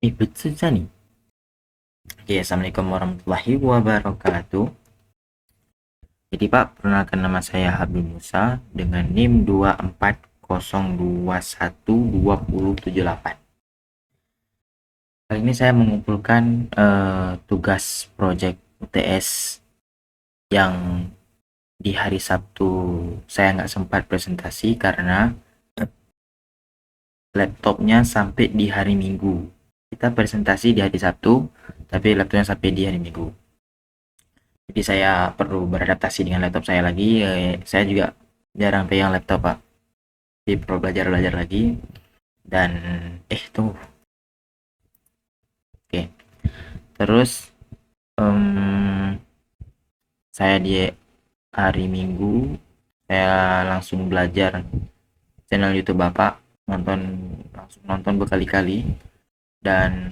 Betul nih. Oke, assalamualaikum warahmatullahi wabarakatuh. Jadi Pak, perkenalkan nama saya Habib Musa dengan NIM 240212078. Kali ini saya mengumpulkan tugas project UTS yang di hari Sabtu saya nggak sempat presentasi karena laptopnya sampai di hari Minggu. Kita presentasi di hari Sabtu, tapi laptopnya sampai di hari Minggu. Jadi saya perlu beradaptasi dengan laptop saya lagi. Saya juga jarang pegang laptop Pak. Jadi perlu belajar lagi. Dan tunggu. Oke. Terus saya di hari Minggu saya langsung belajar channel YouTube Bapak, langsung nonton berkali-kali. Dan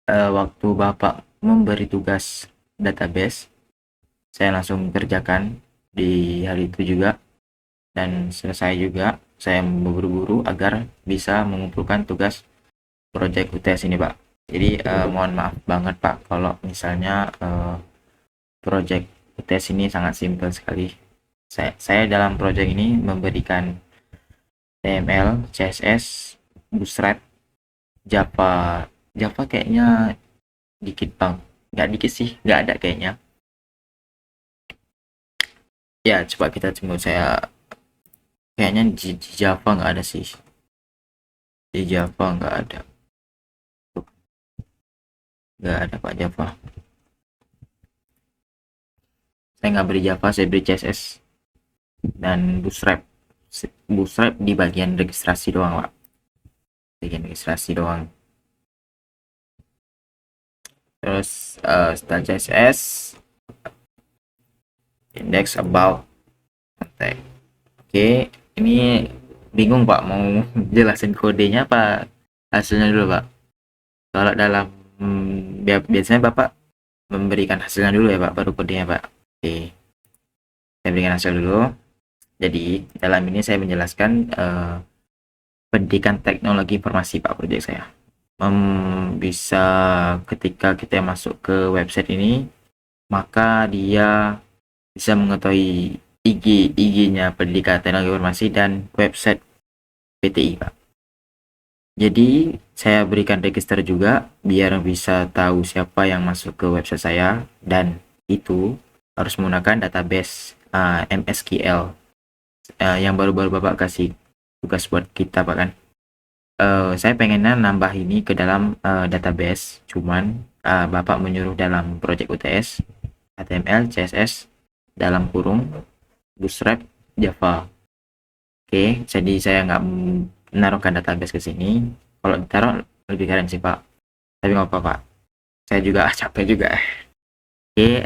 waktu Bapak memberi tugas database, saya langsung kerjakan di hari itu juga, dan selesai juga. Saya berburu-buru agar bisa mengumpulkan tugas project UTS ini Pak. Jadi mohon maaf banget Pak kalau misalnya project UTS ini sangat simpel sekali. Saya dalam project ini memberikan HTML, CSS, Bootstrap, Java. Java kayaknya dikit bang, nggak dikit sih, nggak ada kayaknya. Ya coba kita tunggu, saya kayaknya di Java nggak ada sih, di Java nggak ada Pak Java. Saya nggak beri Java, saya beri CSS dan Bootstrap. Bootstrap di bagian registrasi doang Pak, bagian registrasi doang. Terus style CSS, index, about, contact. Oke, ini bingung Pak mau jelasin kodenya apa hasilnya dulu Pak? Kalau dalam biasanya Bapak memberikan hasilnya dulu ya Pak, baru kodenya Pak. Oke, saya berikan hasil dulu. Jadi dalam ini saya menjelaskan pendidikan teknologi informasi Pak, proyek saya. Bisa ketika kita masuk ke website ini, maka dia bisa mengetahui IG-nya pendidikan teknologi informasi dan website PTI Pak. Jadi saya berikan register juga biar bisa tahu siapa yang masuk ke website saya, dan itu harus menggunakan database MSQL yang baru-baru Bapak kasih tugas buat kita Pak kan. Saya pengennya nambah ini ke dalam database, cuman Bapak menyuruh dalam project UTS HTML, CSS dalam kurung Bootstrap, Java. Oke, jadi saya nggak menaruhkan database ke sini. Kalau ditaruh lebih keren sih Pak, tapi nggak apa-apa, saya juga capek juga. Oke,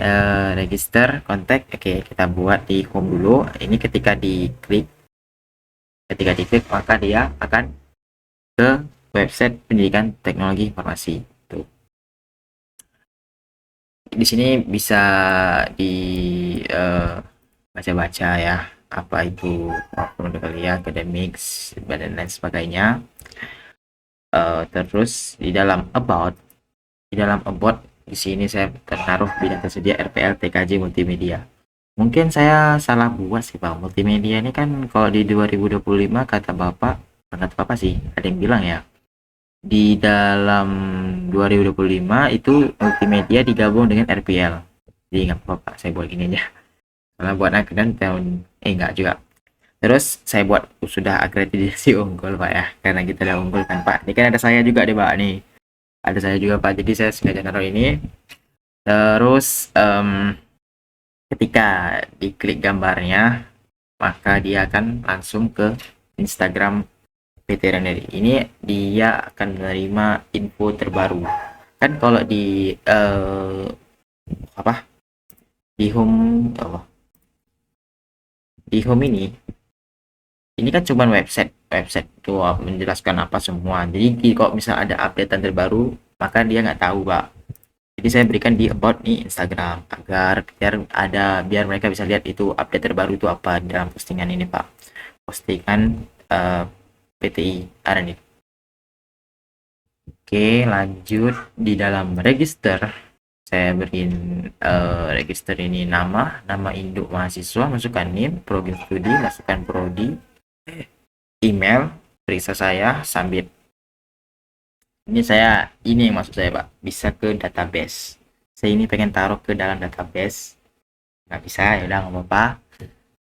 register kontak. Oke, kita buat di home dulu. Ini ketika diklik maka dia akan ke website pendidikan teknologi informasi. Tuh. Di sini bisa di baca-baca ya, apa itu program kuliah, academics, dan lain sebagainya. Terus di dalam about di sini saya tertaruh bidang tersedia RPL, TKJ, multimedia. Mungkin saya salah buat sih Pak. Multimedia ini kan kalau di 2025 kata Bapak sih, ada yang bilang ya, di dalam 2025 itu multimedia digabung dengan RPL. Jadi nggak apa-apa, saya buat gini aja. Karena buat akreditasi tahun enggak juga. Terus saya buat sudah akreditasi unggul Pak ya, karena kita udah unggul kan Pak. Ini kan ada saya juga deh Pak nih. Ada saya juga Pak. Jadi saya sengaja naruh ini. Terus ketika diklik gambarnya, maka dia akan langsung ke Instagram PT Reneri. Ini dia akan menerima info terbaru. Kan kalau di di home di home ini kan cuma website tuh menjelaskan apa semua. Jadi kalau misal ada updatean terbaru, maka dia nggak tahu Pak. Jadi saya berikan di about nih Instagram agar biar mereka bisa lihat itu update terbaru itu apa dalam postingan ini Pak. Postingan PTI Aranip. Oke, lanjut di dalam register. Saya beriin register ini nama induk mahasiswa, masukkan NIM, program studi, masukkan prodi, email, periksa saya, submit. Ini yang maksud saya Pak, bisa ke database. Saya ini pengen taruh ke dalam database, nggak bisa ya udah nggak apa-apa.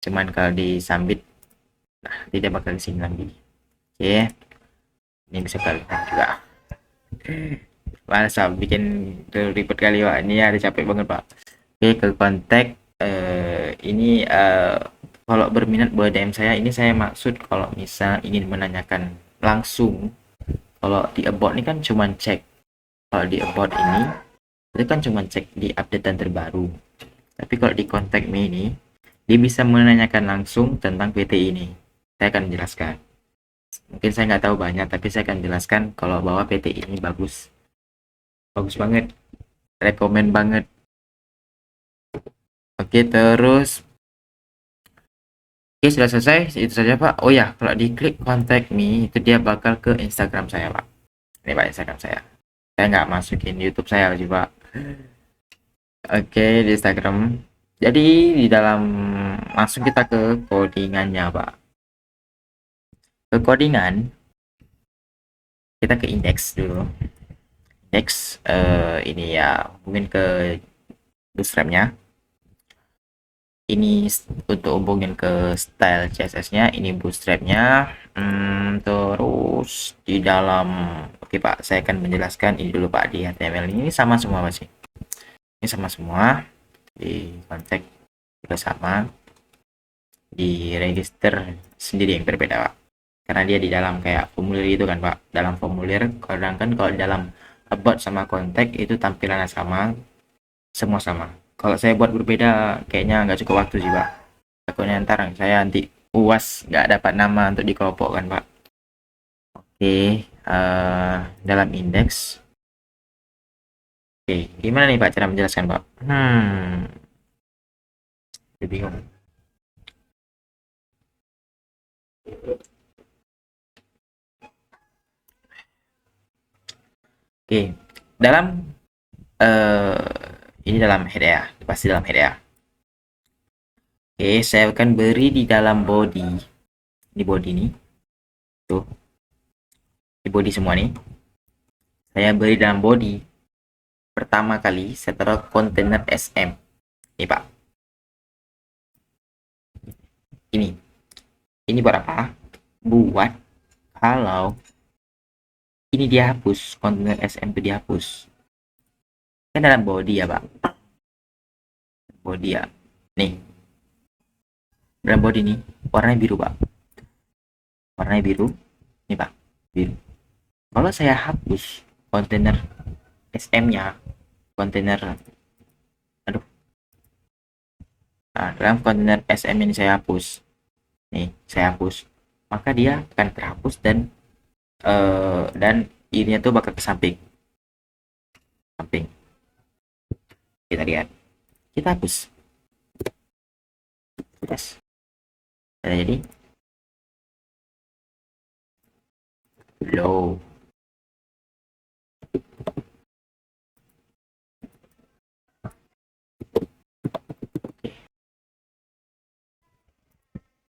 Cuman kalau di submit, nah tidak bakal kesini lagi. Oke, ini bisa kalian juga. Masa bikin ribet kali Pak, ini ada capek banget Pak. Oke, ke kontak ini kalau berminat boleh DM saya. Ini saya maksud kalau misal ingin menanyakan langsung. Kalau di about ini kan cuman cek. Kalau di about ini itu kan cuma cek di updatean terbaru. Tapi kalau di contact me ini, dia bisa menanyakan langsung tentang PT ini. Saya akan menjelaskan. Mungkin saya nggak tahu banyak, tapi saya akan jelaskan kalau bahwa PT ini bagus. Bagus banget. Rekomen banget. Oke, terus. Oke, sudah selesai. Itu saja, Pak. Oh ya, kalau diklik contact me, itu dia bakal ke Instagram saya, Pak. Ini, Pak, Instagram saya. Saya nggak masukin YouTube saya lagi, Pak. Oke, di Instagram. Jadi di dalam langsung kita ke codingannya, Pak. Ke codingan, kita ke index dulu. Index ini ya, mungkin ke bootstrapnya. Ini untuk hubungin ke style CSS-nya, ini bootstrapnya. Terus di dalam, oke Pak, saya akan menjelaskan ini dulu Pak di HTML ini sama semua Pak sih. Ini sama semua di konteks juga sama, di register sendiri yang berbeda Pak, karena dia di dalam kayak formulir itu kan Pak, dalam formulir. Kadang kan kalau dalam about sama kontak itu tampilannya sama, semua sama. Kalau saya buat berbeda kayaknya nggak cukup waktu sih Pak, takutnya ntar saya nanti uas nggak dapat nama untuk dikelompokkan Pak. Oke, dalam indeks. Oke, gimana nih Pak cara menjelaskan Pak? Saya bingung. Oke, dalam ini dalam head ya, pasti dalam head ya. Oke, saya akan beri di dalam body. Ini body nih, tuh, di body semua nih. Saya beri dalam body. Pertama kali saya taruh kontainer SM. Ini Pak. Ini buat apa? Buat kalau ini dihapus, kontainer SM itu dihapus. Kan dalam body ya Pak. Body ya. Nih, dalam body nih warnanya biru Pak. Warnanya biru. Nih Pak, biru. Kalau saya hapus kontainer SM-nya, kontainer, aduh, nah, dalam kontainer SM ini saya hapus. Nih, saya hapus. Maka dia akan terhapus dan ininya tuh bakal ke samping. Samping. Kita lihat. Kita hapus. Yes. Jadi low.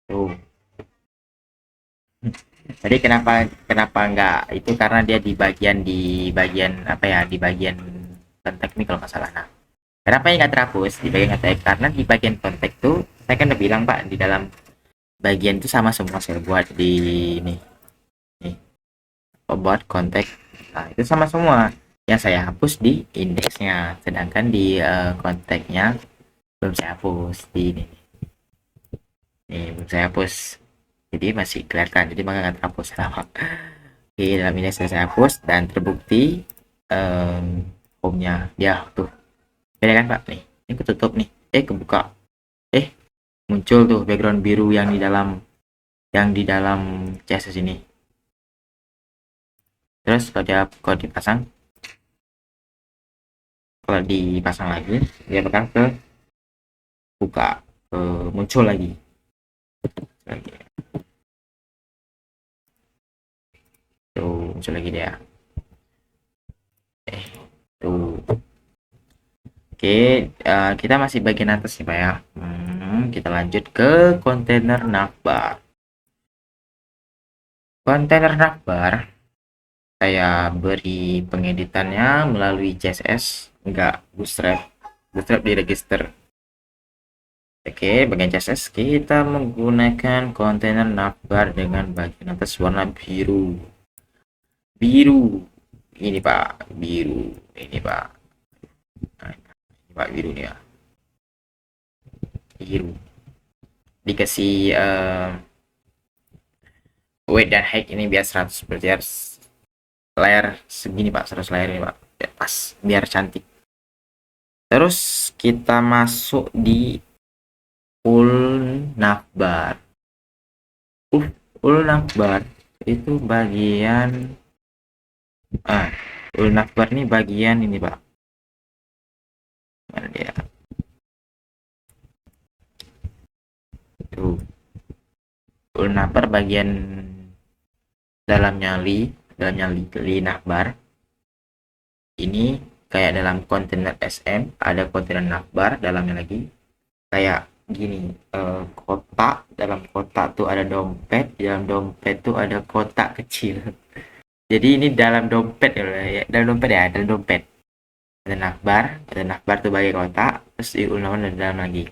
Tuh. Jadi kenapa kenapa enggak itu, karena dia di bagian apa ya, di bagian kontak ini kalau nggak salah. Nah, kenapa ini nggak terhapus di bagian kontak? Karena di bagian kontak tuh saya kan udah bilang Pak, di dalam bagian itu sama semua saya buat di nih buat kontak. Nah, itu sama semua. Yang saya hapus di indeksnya, sedangkan di kontaknya belum saya hapus di ini. Nih, belum saya hapus. Jadi masih kelihatan, jadi maka nggak terhapus. Oke, dalam ini saya hapus dan terbukti home-nya dia tuh. Beda kan Pak? Nih, ini ketutup nih. Kebuka. Muncul tuh background biru yang di dalam CSS ini. Terus kalau dipasang lagi, dia bakal buka, muncul lagi. Tuh, muncul lagi dia. tuh. Oke, kita masih bagian atas nih Pak ya. Kita lanjut ke kontainer navbar. Kontainer navbar saya beri pengeditannya melalui CSS, enggak Bootstrap. Bootstrap di register. Oke, bagian CSS kita menggunakan kontainer navbar dengan bagian atas warna biru. Biru. Ini Pak, biru. Ini Pak. Nah, ini Pak biru nih ya. Biru. Dikasih weight dan height ini biar 100 berarti harus layar segini Pak, 100 layar ini Pak. Ya, pas biar cantik. Terus kita masuk di full navbar. Full navbar itu bagian full navbar ini bagian ini Pak. Mana dia? Tuh. Full navbar bagian dalamnya li navbar. Ini kayak dalam kontainer SM ada kontainer navbar dalamnya lagi. Kayak gini, kotak, dalam kotak tuh ada dompet, di dalam dompet tuh ada kotak kecil. Jadi ini dalam dompet ya, dalam dompet ya, dalam dompet. Ada navbar tuh bagi kotak, terus di ulnawan ada dalam lagi.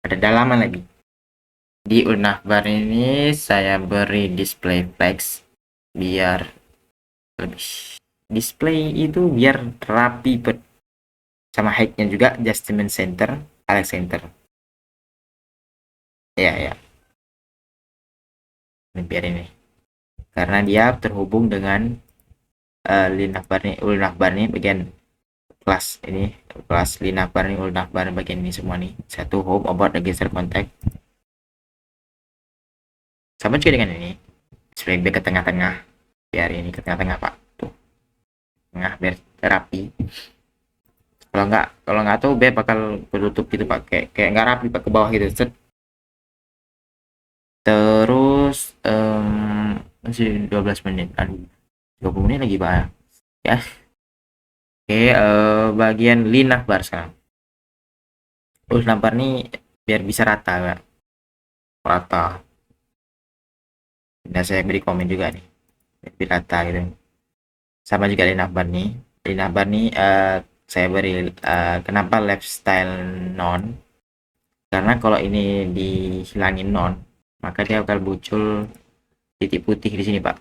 Ada dalaman lagi. Di navbar ini saya beri display flex biar lebih display itu biar rapi sama height-nya juga adjustment center, Alex center. Ya. Ini biar ini. Karena dia terhubung dengan linavbar nih bagian kelas ini, kelas linavbar nih, ulnavbar bagian ini semua nih. Satu home about register contact. Sama juga dengan ini. Display ke tengah-tengah. Biar ini ke tengah-tengah Pak. Tuh. Tengah biar rapi. Kalau nggak tuh biar bakal bertutup gitu Pak. Kayak nggak rapi Pak, ke bawah gitu. Set. Terus masih 12 menit. Aduh. 20 menit lagi Pak ya. Oke, bagian linavbar sekarang. Linavbar nih biar bisa rata Pak. Rata. Nah, saya beri komen juga nih. Biar rata gitu. Sama juga linavbar nih. Linavbar nih saya beri kenapa lifestyle non? Karena kalau ini dihilangin non, maka dia akan muncul titik putih di sini Pak.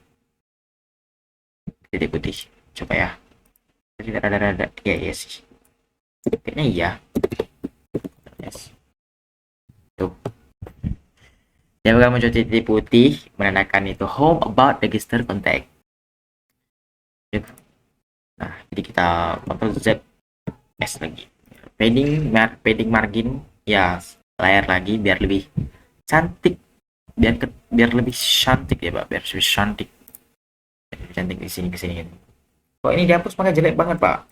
Titik putih. Coba ya. Tidak ada. Ya sih. Kayaknya iya. Yes. Tuh. Dia bakal muncul titik putih menandakan itu home about register contact. Nah, jadi kita Ctrl Z S lagi. Padding margin ya layar lagi biar lebih cantik, biar lebih cantik ya Pak, biar lebih cantik. Cantik di sini ke sini gitu. Kok ini dihapus maka jelek banget Pak.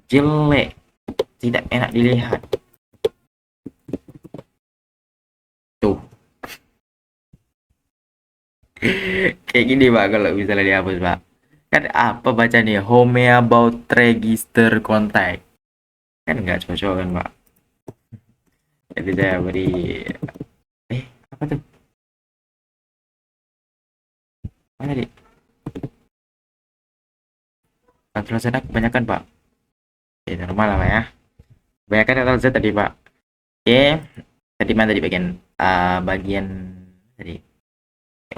Jelek. Tidak enak dilihat. Tuh. Kayak gini Pak kalau misalnya dihapus Pak. Kan apa bacanya? Home about register contact. Kan nggak cocok kan Pak. Jadi saya beri apa tuh? Mana tadi? Ctrl Z kebanyakan Pak. Ya normal lah Pak ya. Kebanyakan Ctrl Z tadi Pak. Oke. Tadi mana tadi bagian tadi?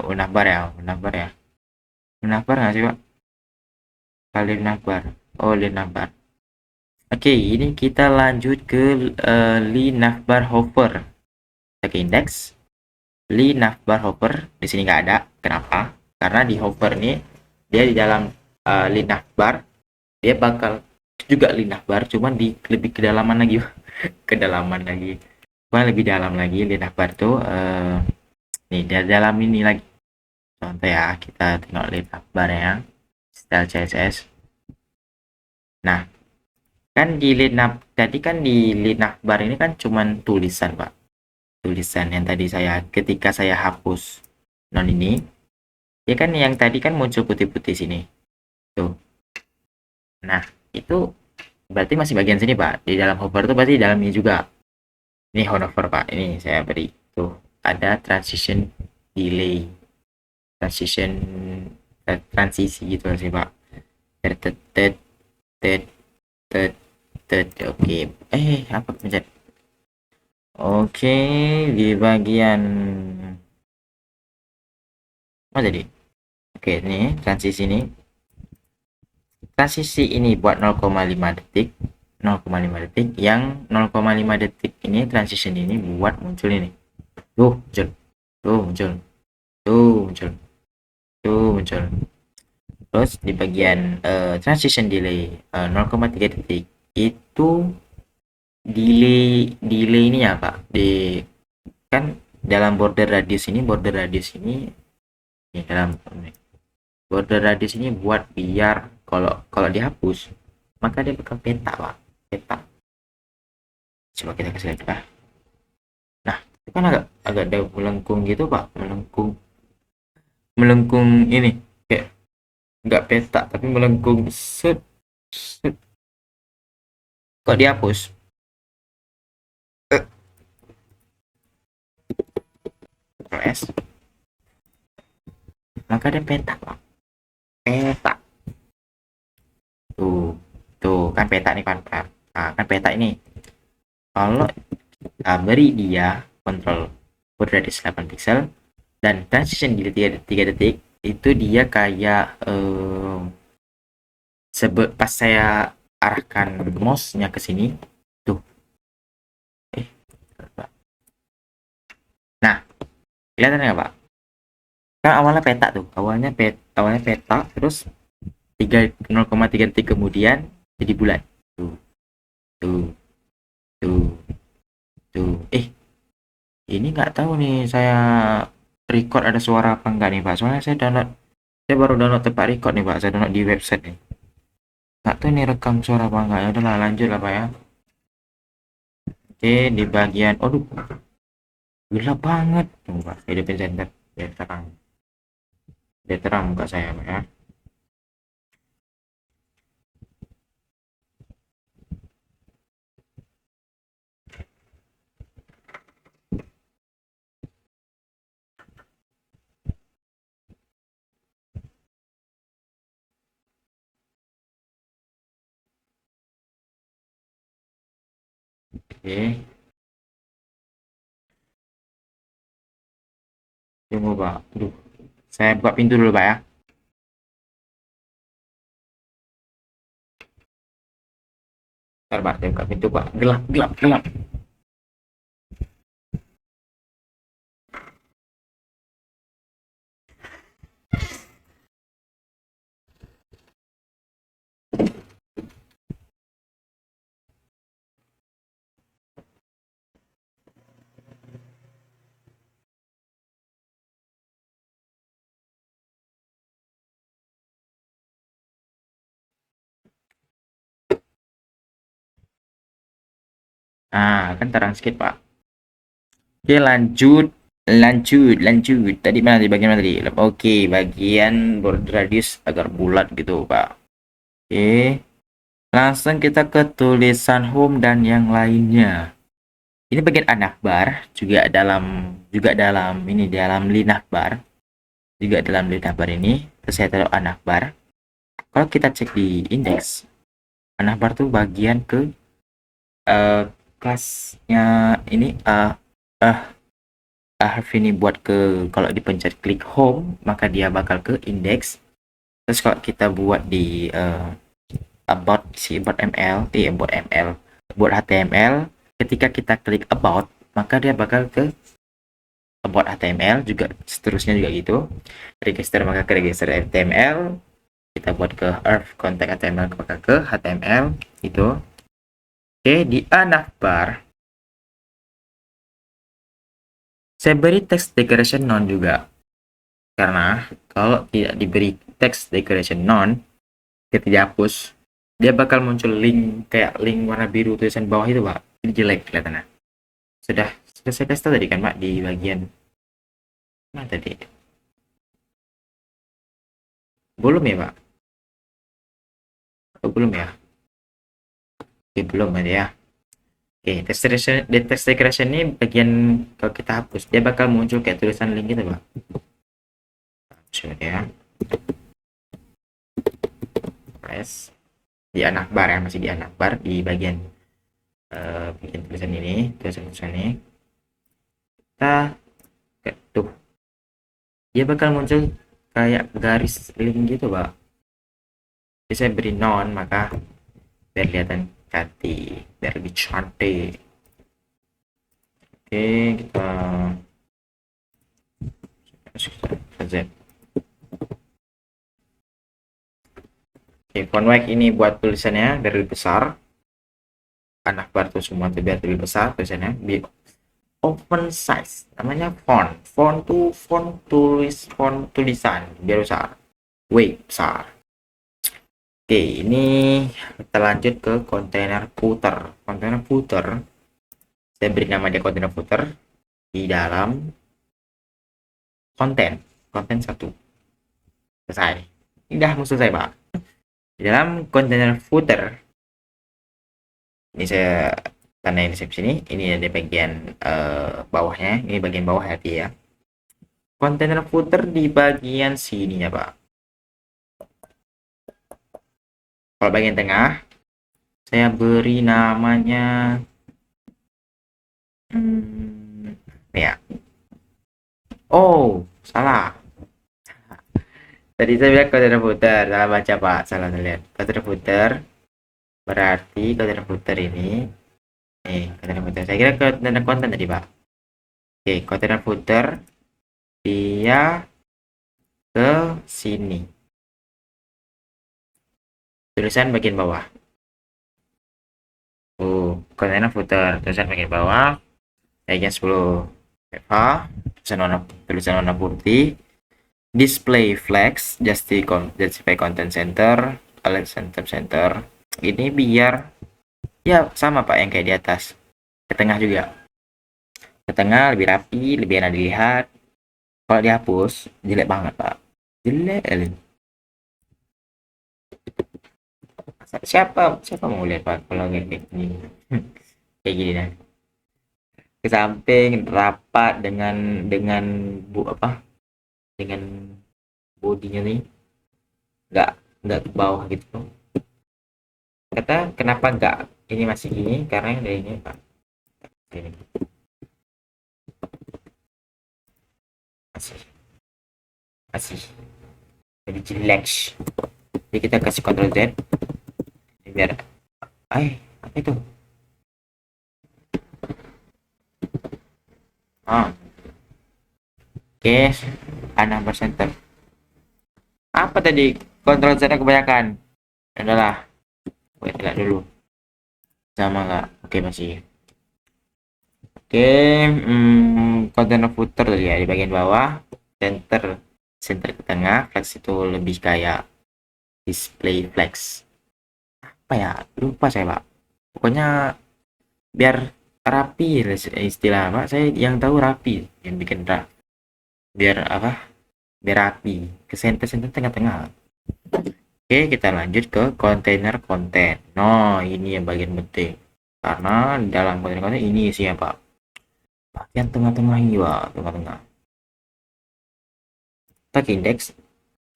Unavbar ya. Unavbar nggak sih Pak? Linavbar. Oh linavbar. Oke, ini kita lanjut ke linavbar hover. Kita ke index. Linavbar hover di sini nggak ada. Kenapa? Karena di hover ini dia di dalam linavbar dia bakal juga linavbar, cuman di lebih kedalaman lagi, kedalaman lagi. Cuman lebih dalam lagi linavbar tuh nih di dalam ini lagi. Contoh ya, kita tengok linavbar ya. Style CSS. Nah, kan di tadi kan di linavbar ini kan cuman tulisan Pak, tulisan yang tadi saya ketika saya hapus non ini ya kan, yang tadi kan muncul putih-putih sini tuh, Nah, itu berarti masih bagian sini, Pak. Di dalam hover itu berarti di dalam ini juga. Ini hover, Pak. Ini saya beri. Tuh, ada transition delay. Transition transisi gitu sih, Pak. Tet tet tet tet tet tet. Oke. Apa pencet? Oke, di bagian oh jadi. Oke, ini transisi ini. Transisi ini buat 0,5 detik. 0,5 detik yang 0,5 detik ini transition ini buat muncul ini. Tuh, muncul. Tuh, muncul. Tuh, muncul. Tuh, muncul. Terus di bagian transition delay 0,3 detik itu delay ini ya Pak. Kan dalam border radius ini ya, dalam border radius ini buat biar kalau kalau dihapus maka dia bakal peta Pak. Peta. Coba kita kasih lihat Pak. Nah, itu kan agak agak ada melengkung gitu Pak, melengkung melengkung ini kayak nggak peta tapi melengkung set, set. Kok dihapus? S maka dia peta Pak. Peta. Tuh. Tuh kan peta nih kan Pak. Nah, kan peta ini. Kalau beri dia kontrol radius 8 pixel dan transition di 3 detik itu dia kayak pas saya arahkan mouse-nya ke sini tuh. Nah, kelihatan nggak Pak? Kan awalnya peta tuh, awalnya peta terus 0,3 detik kemudian jadi bulat. Tuh, tuh, tuh, tuh. Ini nggak tahu nih saya record ada suara apa enggak nih Pak. Soalnya saya baru download tempat record nih Pak. Saya download di website nih. Nggak tahu ini rekam suara apa enggak. Ya udahlah lanjut lah Pak ya. Oke, di bagian, aduh, gelap banget. Tunggu Pak, hidupin center biar terang. Biar terang muka saya Pak ya. Oke, tunggu Pak. Aduh, saya buka pintu dulu Pak ya. Ntar Pak, saya buka pintu Pak. Gelap, gelap, gelap. Nah, kan terang sedikit Pak. Oke, lanjut. Lanjut. Tadi mana di bagian mana tadi? Oke, bagian border radius agar bulat gitu, Pak. Oke. Langsung kita ke tulisan home dan yang lainnya. Ini bagian anakbar juga dalam ini dalam linakbar. Juga dalam linakbar ini, terus saya taruh anakbar. Kalau kita cek di indeks, anakbar tuh bagian ke kelasnya ini Harf ini buat ke kalau dipencet klik home maka dia bakal ke index. Terus kalau kita buat di about HTML, ketika kita klik about maka dia bakal ke about HTML juga, seterusnya juga gitu. Register maka ke register HTML, kita buat ke earth contact HTML maka ke HTML gitu. Oke, di navbar saya beri text decoration none juga, karena kalau tidak diberi text decoration none, kita dihapus, dia bakal muncul link kayak link warna biru tulisan bawah itu Pak. Ini jelek kelihatannya. Sudah saya kasih tahu tadi kan Pak di bagian mana tadi? Belum ya Pak? Oh, belum ya? Oke, belum ada ya. Oke, text decoration ini bagian kalau kita hapus, dia bakal muncul kayak tulisan link gitu, Pak. Coba ya. Press di anak bar ya, masih di anak bar di bagian bikin tulisan ini, tulisan ini. Kita ketuk. Dia bakal muncul kayak garis link gitu, Pak. Jadi saya beri non, maka biar kelihatan cantik, biar lebih cantik. Oke, kita Z. Oke, font weight ini buat tulisannya biar lebih besar. Anak bar tuh semua tuh biar lebih besar tulisannya. Open size, namanya font. Font tulisan biar besar. Weight besar. Oke, ini kita lanjut ke kontainer footer. Kontainer footer, saya beri nama dia kontainer footer di dalam konten satu. Selesai. Udah selesai, Pak. Di dalam kontainer footer, ini saya tandain di sini. Ini ada bagian bawahnya. Ini bagian bawah hati ya. Kontainer footer di bagian sini ya, Pak. Kalau bagian tengah, saya beri namanya ya. Oh, salah. Tadi saya bilang kontainer footer, salah baca, Pak. Salah lihat. Kontainer footer berarti kontainer footer ini kontainer footer. Saya kira kontainer konten tadi, Pak. Oke, kontainer footer dia ke sini. Tulisan bagian bawah. Kontainer footer, tulisan bagian bawah. Bagian 10 PV, tulisan warna putih. Display flex, justify content center, alert center. Ini biar ya sama, Pak, yang kayak di atas. Ke tengah juga. Ke tengah lebih rapi, lebih enak dilihat. Kalau dihapus, jelek banget, Pak. Jelek. Siapa mau lihat, Pak, kalau kayak gini. Kayak gini nah. Ke samping rapat dengan dengan bodinya nih, nggak ke bawah gitu. Kenapa nggak ini masih gini, karena yang dari ini, Pak, ini masih jadi jelek. Jadi kita kasih Ctrl Z biar apa itu oke, anak center. Apa tadi? Ctrl Z kebanyakan. Adalah lihat dulu sama nggak? Oke, masih. Oke, container footer tadi ya di bagian bawah, center ke tengah, flex itu lebih kayak display flex. Apa ya? Lupa saya, Pak. Pokoknya biar rapi istilah, Pak. Saya yang tahu rapi, yang bikin biar apa? Biar rapi. Ke center tengah-tengah. Oke, kita lanjut ke kontainer konten. Nah, ini yang bagian penting. Karena dalam kontainer konten ini isinya, Pak. Bagian tengah-tengah ini, Pak. Tengah-tengah. Kita ke indeks.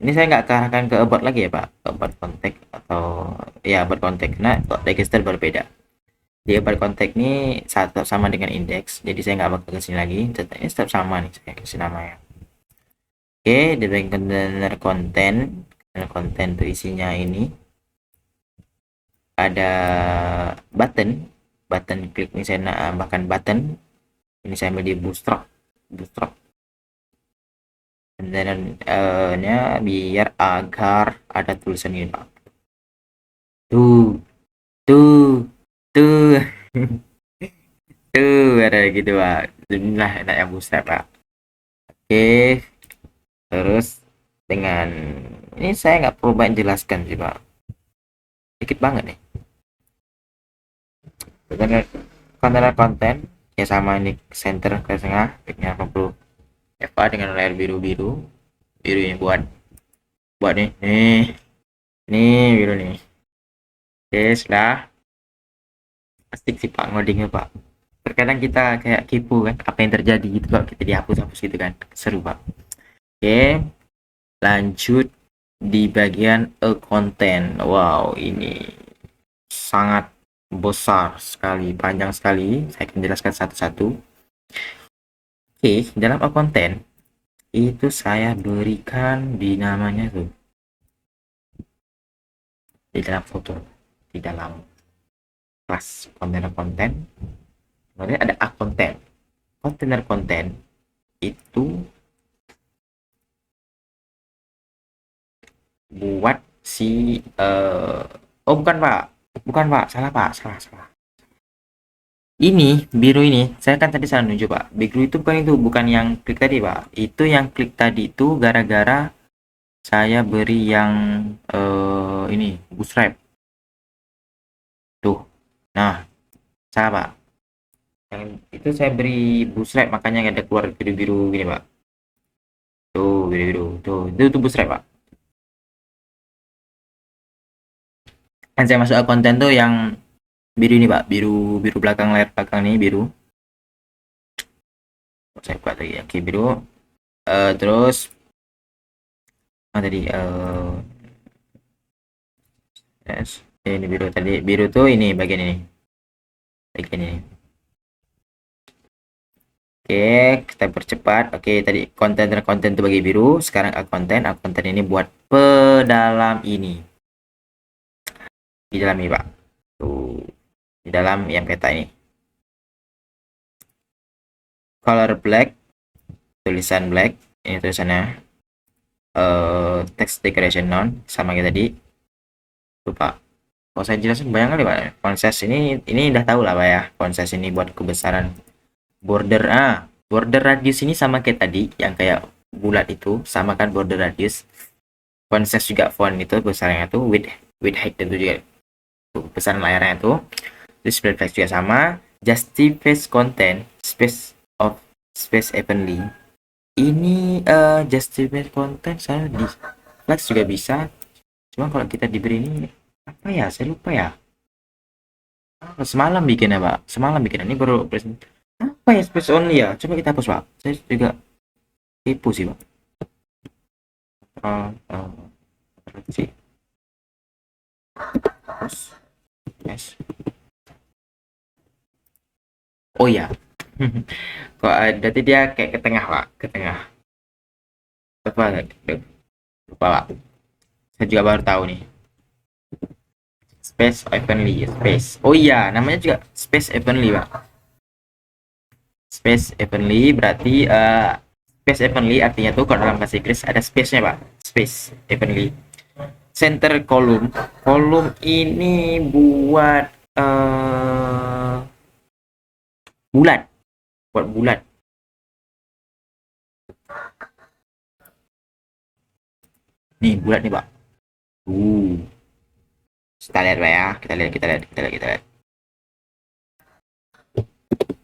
Ini saya nggak arahkan ke about lagi ya, Pak. Ke about kontak atau ya about kontak. Nah, kok register berbeda. Di about kontak ini satu sama dengan indeks. Jadi saya nggak bakal ke sini lagi. Ini tetap sama nih, saya kasih namanya. Oke, di bagian kontainer konten. Konten tuh isinya ini ada button klik ini, saya bahkan button ini saya ambil di bootstrap dan biar agar ada tulisan ini, Pak. Tuh tuh tuh tuh ada gitu, Pak. Nah, enak yang bootstrap, Pak. Oke, terus dengan ini saya nggak perlu banyak jelaskan sih, Pak. Dikit banget nih. Konten konten ya sama, ini center ke tengah, kliknya 80 Eva dengan layar biru ini buat nih biru nih. Oke, sudah. Asik sih Pak ngodingnya Pak. Terkadang kita kayak kepo kan, apa yang terjadi gitu Pak, kita dihapus-hapus gitu kan. Seru Pak. Oke, lanjut di bagian konten. Wow, ini sangat besar sekali, panjang sekali. Saya akan jelaskan satu-satu. Oke, dalam konten itu saya berikan di namanya tuh, di dalam foto, di dalam kelas konten, kemudian ada konten. Kontainer konten itu buat si oh bukan Pak, bukan Pak, salah Pak, salah salah. Ini biru ini, saya kan tadi salah nunjuk Pak. Biru itu bukan yang klik tadi Pak. Itu yang klik tadi itu gara-gara saya beri yang ini bootstrap tuh. Nah, salah Pak. Yang itu saya beri bootstrap makanya ada keluar biru-biru gini Pak. Tuh biru-biru tuh itu bootstrap Pak. Kan saya masuk ke konten tuh yang biru ini Pak, biru biru belakang layar belakang ini biru. Saya buat lagi oke biru. Terus tadi yes. Ini biru tadi biru tuh ini bagian ini oke kita percepat. Oke tadi konten tuh bagi biru, sekarang konten ini buat pedalam ini di dalam ini Pak, tuh di dalam yang peta ini color black, tulisan black, ini tulisannya text decoration none sama kayak tadi. Lupa kalau saya jelasin bayang kali Pak, konses ini udah tahu lah Pak ya, konses ini buat kebesaran border. Border radius ini sama kayak tadi yang kayak bulat itu, sama kan border radius. Konses juga font itu besarnya tuh, width height itu juga tuh, besaran layarnya tuh. Display text juga sama. Justify content space evenly. Ini justify content saya di flex juga bisa. Cuma kalau kita diberi ini apa ya? Saya lupa ya. Semalam bikinnya Pak. Semalam bikin ini baru present. Apa ya space only ya? Coba kita hapus Pak. Saya juga tipu sih Pak. Sih. Hapus. Yes. Oh ya. Kok berarti dia kayak ke tengah Pak, ke tengah. Lupa, lupa Pak. Saya juga baru tahu nih. Space evenly, space. Oh iya, namanya juga space evenly Pak. Space evenly berarti space evenly artinya tuh kalau dalam bahasa Inggris ada space-nya Pak. Space evenly. Center column. Column ini buat bulat. Buat bulat. Nih, bulat nih, Pak. Kita lihat Pak ya. Kita lihat.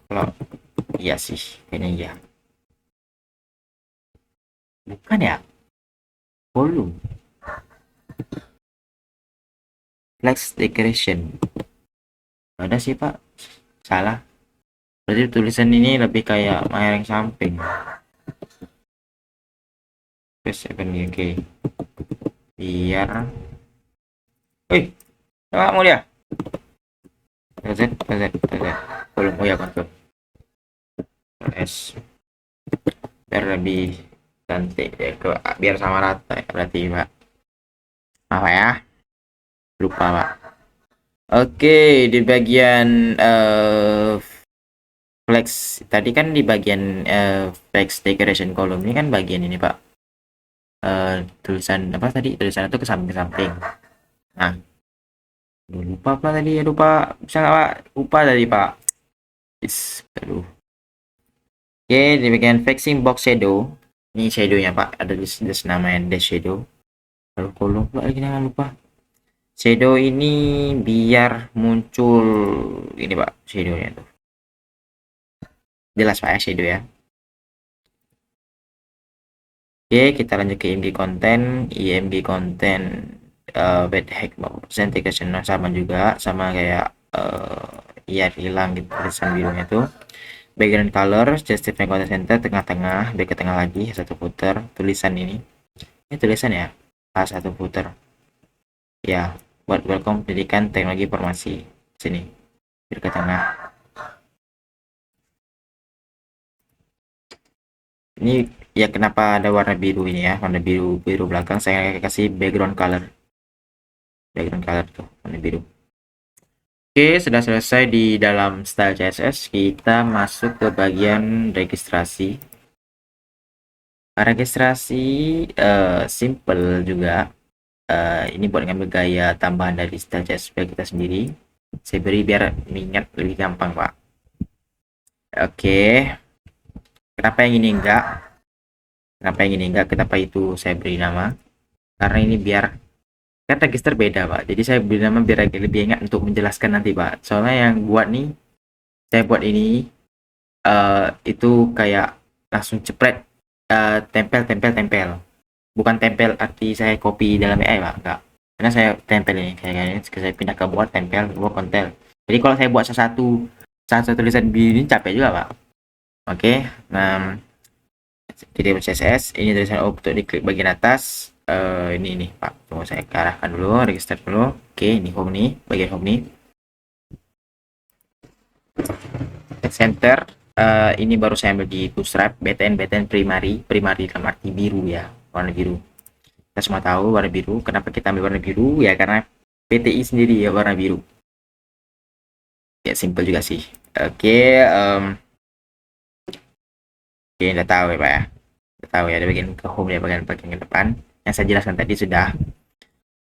Kalau iya sih, kayaknya iya. Bukan ya? Column. Flex decoration. Ada sih Pak. Salah. Berarti tulisan ini lebih kayak layar yang samping. Space evenly, oke. Biar wih, nggak mau dia. Z. Belum, oh ya kontrol S. Biar lebih cantik ya, biar sama rata ya, berarti Pak. Apa ya? Lupa Pak. Oke, di bagian flex tadi kan di bagian flex decoration column ini kan bagian ini Pak. Tulisan apa tadi? Tulisan itu ke samping. Nah, lupa apa tadi ya, lupa. Bisa nggak Pak? Lupa tadi Pak. Aduh. Oke, di bagian flexing box shadow. Ini shadownya Pak. Ada di namanya dash shadow. Lalu kolom lagi jangan lupa. Shadow ini biar muncul ini Pak, shadownya tuh. Jelas Pak ya shadow ya. Oke, kita lanjut ke IMG konten. backhack authentication sama juga, sama kayak ya hilang gitu tulisan birunya tuh. Background color justify content center tengah-tengah, back ke tengah lagi satu footer, tulisan ini tulisan ya, satu footer ya, buat welcome pendidikan teknologi informasi sini, back ke tengah. Ini ya kenapa ada warna biru ini ya, warna biru biru belakang, saya kasih background color tuh warna biru. Oke, sudah selesai di dalam style CSS. Kita masuk ke bagian registrasi. Registrasi simple juga. Ini buat ngambil gaya tambahan dari style CSS kita sendiri. Saya beri biar mengingat lebih gampang, Pak. Oke. Kenapa yang ini enggak? Kenapa yang ini enggak? Kenapa itu saya beri nama? Karena ini biar kan register beda, Pak. Jadi saya beri nama biar lebih ingat untuk menjelaskan nanti, Pak. Soalnya yang buat nih, saya buat ini itu kayak langsung cepret, tempel, bukan tempel arti saya copy dalam AI, Pak, enggak, karena saya tempel ini kayak gini, saya pindah ke buat tempel, buat kontel. Jadi kalau saya buat satu tulisan ini capek juga, Pak. Oke, nah di dalam CSS ini tulisan untuk diklik bagian atas, ini Pak, tunggu saya arahkan dulu, register dulu. Oke, ini home nih, bagian home nih, text center. Ini baru saya ambil di Bootstrap, BTN primary dalam arti biru ya, warna biru. Kita semua tahu warna biru. Kenapa kita ambil warna biru? Ya karena PTI sendiri ya warna biru. Ya simple juga sih. Oke, oke, udah tahu ya Pak ya. Udah tahu ya, ada bagian ke home ya, bagian ke depan. Yang saya jelaskan tadi sudah.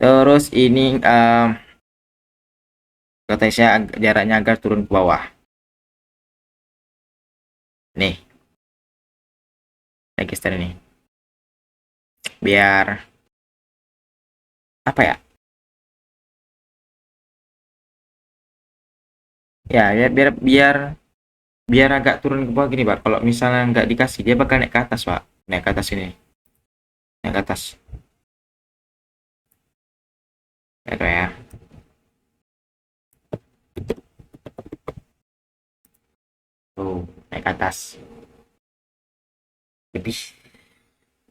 Terus ini konteksnya jaraknya agar turun ke bawah. Nih, register ini. Biar apa ya? Ya, biar agak turun ke bawah gini, Pak. Kalau misalnya nggak dikasih, dia bakal naik ke atas, Pak. Naik ke atas ini. Naik ke atas. Ya, Pak ya. Tuh, naik ke atas. Lebih.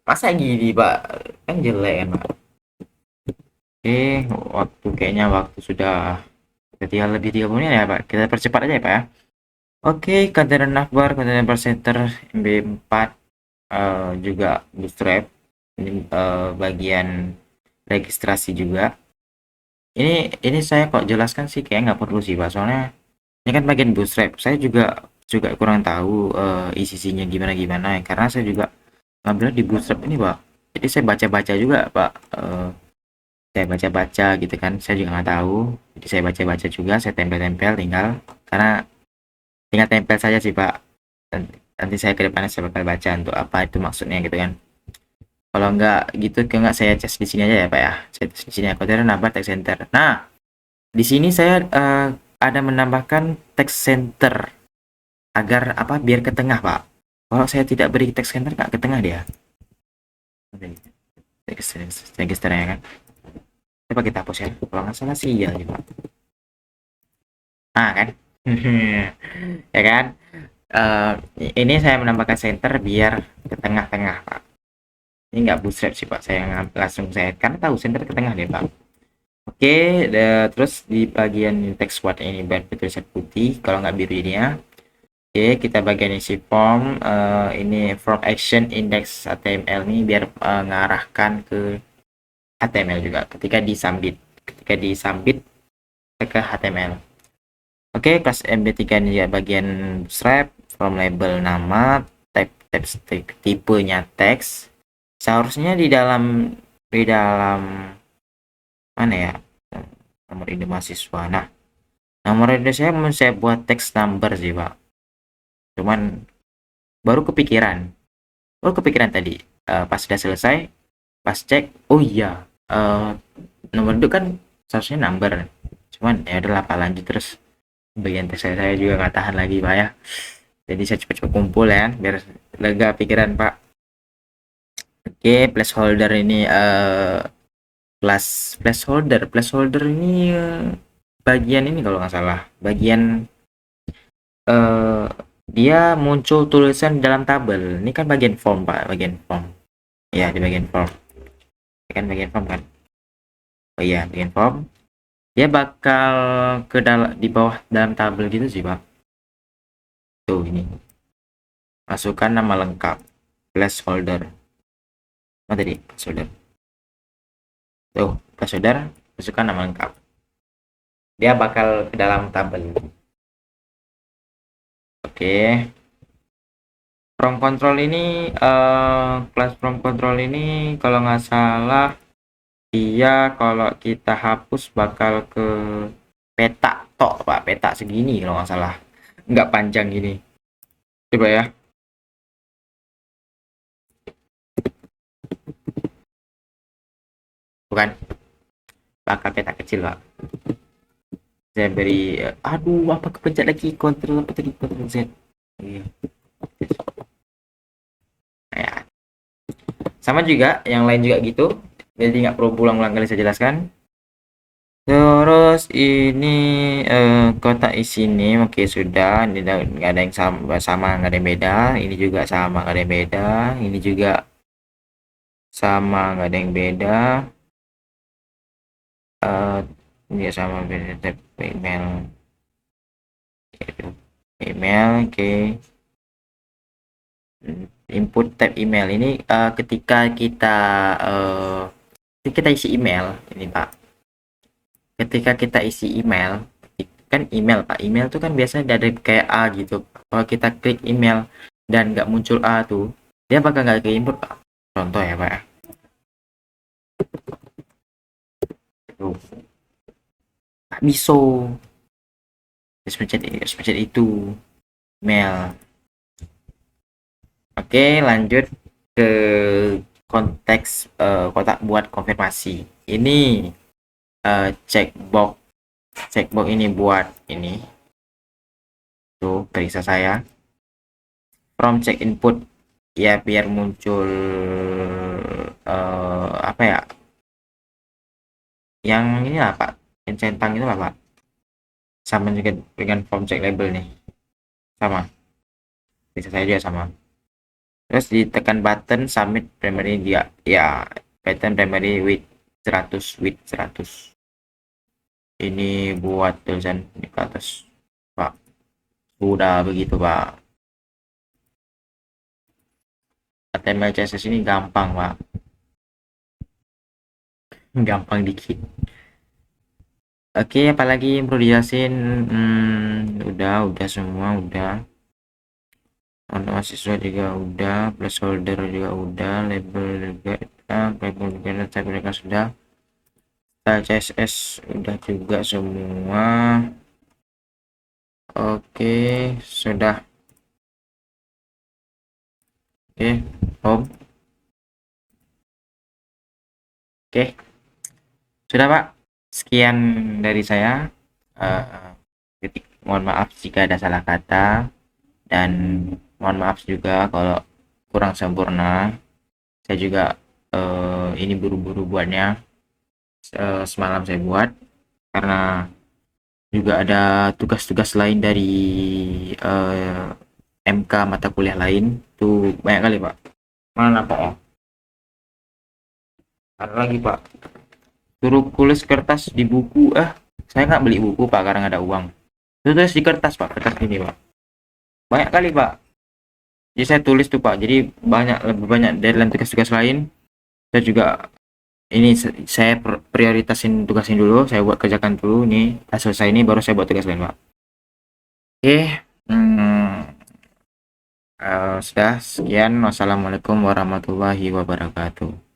Masa gini, Pak? Kan jelek kan, Pak. Kayaknya waktu sudah tinggal lebih 30 menit ya, Pak. Kita percepat aja ya, Pak ya. Oke, kontainer navbar, kontainer center MB4 juga bootstrap. Ini bagian registrasi juga. Ini saya kok jelaskan sih kayak nggak perlu sih, Pak. Soalnya ini kan bagian bootstrap. Saya juga kurang tahu isi-isinya gimana karena saya juga ngambil di bootstrap ini, Pak. Jadi saya baca-baca juga, Pak. Saya baca-baca gitu kan, saya juga nggak tahu. Jadi saya baca-baca juga, saya tempel-tempel tinggal tempel saja sih, Pak. Nanti saya ke depannya saya bakal baca untuk apa itu maksudnya gitu kan. Kalau nggak gitu, nggak saya cek di sini aja ya, Pak ya. Saya tes di sini aku ada nambah text center. Nah, di sini saya ada menambahkan text center agar apa? Biar ke tengah, Pak. Kalau saya tidak beri text center nggak ke tengah dia. Text center ya kan. Coba kita hapus ya. Kalau nggak salah sih ya, Pak. Kan? Ya kan? Ini saya menambahkan center biar ke tengah-tengah, Pak. Ini nggak bootstrap sih, Pak. Saya langsung saya karena tahu center ke tengah deh, Pak. Oke, terus di bagian text word ini bertulisan putih, kalau nggak biru ini ya. Oke, kita bagian isi form. Ini from action index HTML ini biar mengarahkan ke HTML juga ketika disambit ke HTML. Oke, kelas MB3 ini ya bagian bootstrap, from label nama, tipenya teks. Seharusnya di dalam mana ya? Nomor ide mahasiswa. Nah, nomor ide saya buat teks number sih, Pak. Cuman baru kepikiran tadi pas sudah selesai, pas cek, oh iya, nomor itu kan seharusnya number. Cuman ya udahlah, Pak, lanjut terus. Bagian teks saya juga nggak tahan lagi, Pak ya. Jadi saya cepat-cepat kumpul ya biar lega pikiran, Pak. Oke, placeholder ini Placeholder ini bagian ini kalau nggak salah, bagian eh, dia muncul tulisan dalam tabel. Ini kan bagian form Pak, bagian form. Ya, di bagian form. Ini kan bagian form kan. Oh iya, bagian form. Dia bakal ke dalam di bawah dalam tabel gitu sih Pak. Tuh ini. Masukkan nama lengkap. Placeholder. Mana tadi? Placeholder. Tuh, placeholder. Masukkan nama lengkap. Dia bakal ke dalam tabel. Oke. From control ini kelas from control ini kalau nggak salah dia kalau kita hapus bakal ke peta tok Pak, peta segini kalau nggak salah, nggak panjang gini. Coba ya. Bukan, bakal peta kecil Pak. Saya beri aduh apa kepencet lagi, kontrol apa tadi, kontrol Z. Iya. Ya. Sama juga yang lain juga gitu, jadi nggak perlu pulang-pulang kali saya jelaskan. Terus ini kotak isi name, oke sudah, ini nggak ada yang sama nggak ada yang beda, ini juga sama nggak ada yang beda, ini juga sama nggak ada yang beda, ini sama beda tab email, oke. Input tab email ini ketika kita isi email ini Pak, ketika kita isi email kan email Pak, email tuh kan biasanya ada kayak A gitu. Kalau kita klik email dan nggak muncul A tuh, dia bakal nggak ke input Pak. Contoh ya Pak. Tuh, nggak bisa. Harus pencet itu email. Oke, lanjut ke konteks kotak buat konfirmasi. Ini checkbox ini buat ini tuh periksa saya from check input ya, biar muncul apa ya, yang ini lah Pak, yang centang itu lah Pak, sama juga dengan form check label nih, sama periksa saya juga sama. Terus ditekan button submit primary dia ya, pattern primary width 100 ini buat tulisan di atas Pak. Sudah begitu Pak. HTML CSS ini gampang Pak, gampang dikit. Oke, apalagi yang perlu dijelasin? Udah semua udah. Untuk mahasiswa juga udah, placeholder juga udah, label juga udah, label juga type mereka sudah, style CSS udah juga semua. Oke, sudah. Oke, home. Oke, sudah Pak. Sekian dari saya. Mohon maaf jika ada salah kata, dan mohon maaf juga kalau kurang sempurna. Saya juga ini buru-buru buatnya, semalam saya buat karena juga ada tugas-tugas lain dari MK mata kuliah lain tuh, banyak kali Pak. Mana Pak ya? Ada lagi Pak, suruh tulis kertas di buku, saya nggak beli buku Pak karena nggak ada uang. Itu tulis di kertas Pak, kertas ini Pak, banyak kali Pak. Jadi saya tulis tuh Pak, jadi lebih banyak dari tugas-tugas lain. Saya juga ini saya prioritasin tugas ini dulu, saya buat kerjakan dulu nih, selesai ini baru saya buat tugas lain Pak. Oke, sudah sekian, wassalamualaikum warahmatullahi wabarakatuh.